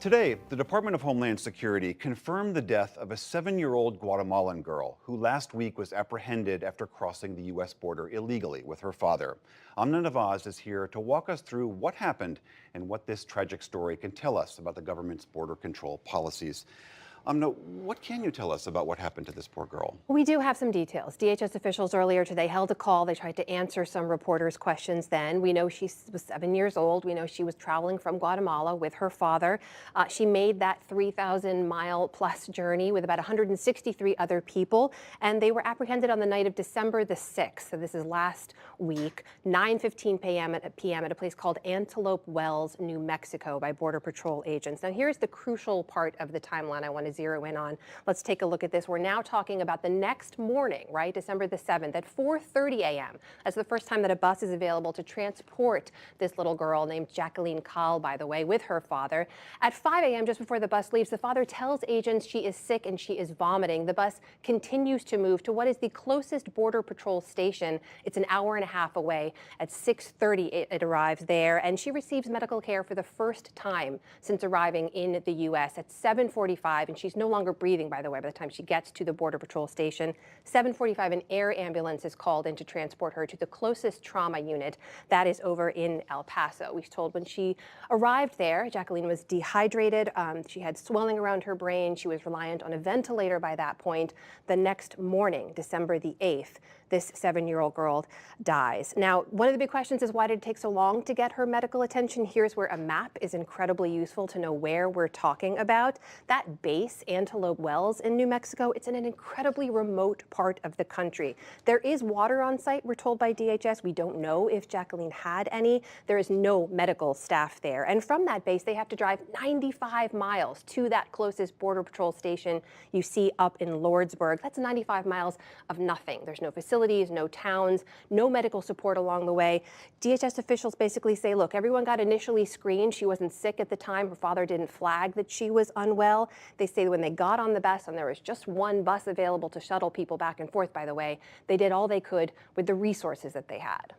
Today, the Department of Homeland Security confirmed the death of a 7-year-old Guatemalan girl who last week was apprehended after crossing the U.S. border illegally with her father. Amna Nawaz is here to walk us through what happened and what this tragic story can tell us about the government's border control policies. Amna, what can you tell us about what happened to this poor girl? We do have some details. DHS officials earlier today held a call. They tried to answer some reporters' questions then. We know she was 7 years old. We know she was traveling from Guatemala with her father. She made that 3,000-mile-plus journey with about 163 other people, and they were apprehended on the night of December the 6th. So this is last week, 9:15 p.m. at a place called Antelope Wells, New Mexico, by Border Patrol agents. Now, here's the crucial part of the timeline I want to zero in on. Let's take a look at this. We're now talking about the next morning, right? December the 7th at 4:30 a.m. That's the first time that a bus is available to transport this little girl named Jacqueline Kahl, by the way, with her father. At 5 a.m., just before the bus leaves, the father tells agents she is sick and she is vomiting. The bus continues to move to what is the closest Border Patrol station. It's an hour and a half away. At 6:30, it arrives there, and she receives medical care for the first time since arriving in the U.S. at 7:45, and she's no longer breathing, by the way, by the time she gets to the Border Patrol station. 7:45, an air ambulance is called in to transport her to the closest trauma unit. That is over in El Paso. We're told when she arrived there, Jacqueline was dehydrated. She had swelling around her brain. She was reliant on a ventilator by that point. The next morning, December the 8th, this 7-year-old girl dies. Now, one of the big questions is, why did it take so long to get her medical attention? Here's where a map is incredibly useful to know where we're talking about. That base, Antelope Wells in New Mexico, it's in an incredibly remote part of the country. There is water on site, we're told by DHS. We don't know if Jacqueline had any. There is no medical staff there. And from that base, they have to drive 95 miles to that closest Border Patrol station you see up in Lordsburg. That's 95 miles of nothing. There's no facilities, no towns, no medical support along the way. DHS officials basically say, look, everyone got initially screened. She wasn't sick at the time. Her father didn't flag that she was unwell. They say when they got on the bus, and there was just one bus available to shuttle people back and forth, by the way, they did all they could with the resources that they had.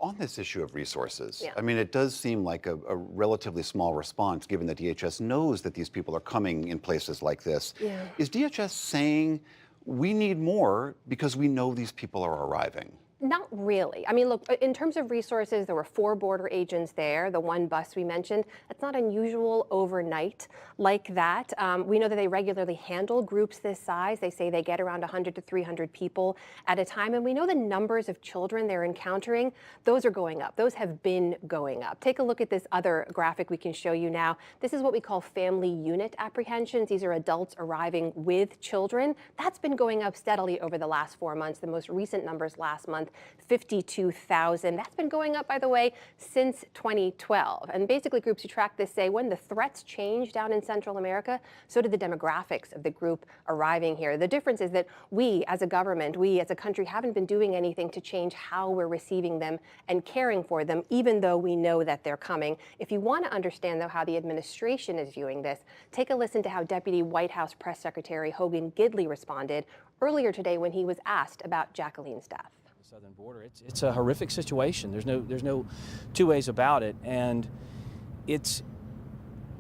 On this issue of resources, Yeah. I mean, it does seem like a relatively small response, given that DHS knows that these people are coming in places like this. Yeah. Is DHS saying we need more because we know these people are arriving? Not really. I mean, look, in terms of resources, there were 4 border agents there, the one bus we mentioned. That's not unusual overnight like that. We know that they regularly handle groups this size. They say they get around 100 to 300 people at a time. And we know the numbers of children they're encountering, those are going up. Those have been going up. Take a look at this other graphic we can show you now. This is what we call family unit apprehensions. These are adults arriving with children. That's been going up steadily over the last 4 months. The most recent numbers last month, 52,000. That's been going up, by the way, since 2012. And basically, groups who track this say when the threats change down in Central America, so did the demographics of the group arriving here. The difference is that we, as a government, we as a country, haven't been doing anything to change how we're receiving them and caring for them, even though we know that they're coming. If you want to understand, though, how the administration is viewing this, take a listen to how Deputy White House Press Secretary Hogan Gidley responded earlier today when he was asked about Jacqueline's death. Southern border. It's a horrific situation. There's no two ways about it, and it's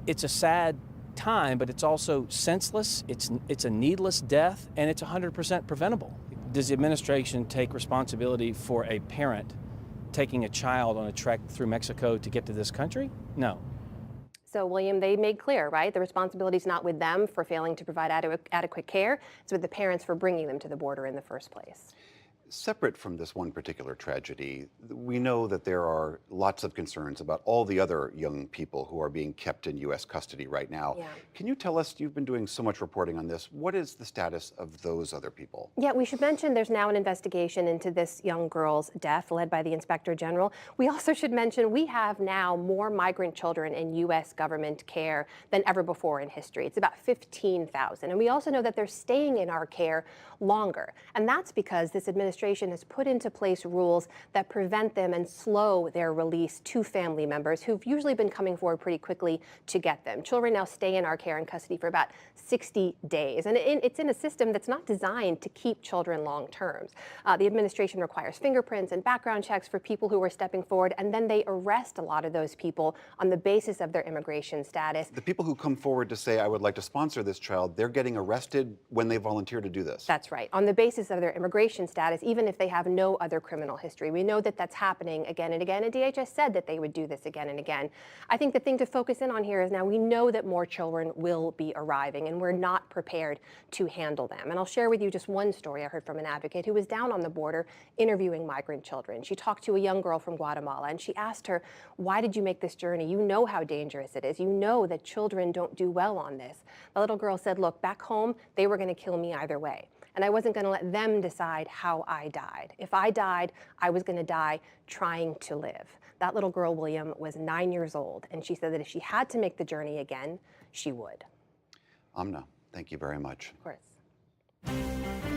a sad time, but it's also senseless. It's a needless death, and it's 100% preventable. Does the administration take responsibility for a parent taking a child on a trek through Mexico to get to this country? No. So, William, they made clear, right? The responsibility is not with them for failing to provide adequate care. It's with the parents for bringing them to the border in the first place. Separate from this one particular tragedy, we know that there are lots of concerns about all the other young people who are being kept in U.S. custody right now. Yeah. Can you tell us, you've been doing so much reporting on this, what is the status of those other people? Yeah, we should mention there's now an investigation into this young girl's death led by the Inspector General. We also should mention we have now more migrant children in U.S. government care than ever before in history. It's about 15,000. And we also know that they're staying in our care longer. And that's because this administration administration has put into place rules that prevent them and slow their release to family members who've usually been coming forward pretty quickly to get them. Children now stay in our care and custody for about 60 days. And it's in a system that's not designed to keep children long term. The administration requires fingerprints and background checks for people who are stepping forward, and then they arrest a lot of those people on the basis of their immigration status. The people who come forward to say, I would like to sponsor this child, they're getting arrested when they volunteer to do this. That's right, on the basis of their immigration status, even if they have no other criminal history. We know that that's happening again and again, and DHS said that they would do this again and again. I think the thing to focus in on here is now we know that more children will be arriving, and we're not prepared to handle them. And I'll share with you just one story I heard from an advocate who was down on the border interviewing migrant children. She talked to a young girl from Guatemala, and she asked her, why did you make this journey? You know how dangerous it is. You know that children don't do well on this. The little girl said, look, back home, they were going to kill me either way. And I wasn't going to let them decide how I died. If I died, I was going to die trying to live. That little girl, William, was 9 years old, and she said that if she had to make the journey again, she would. Amna, thank you very much. Of course.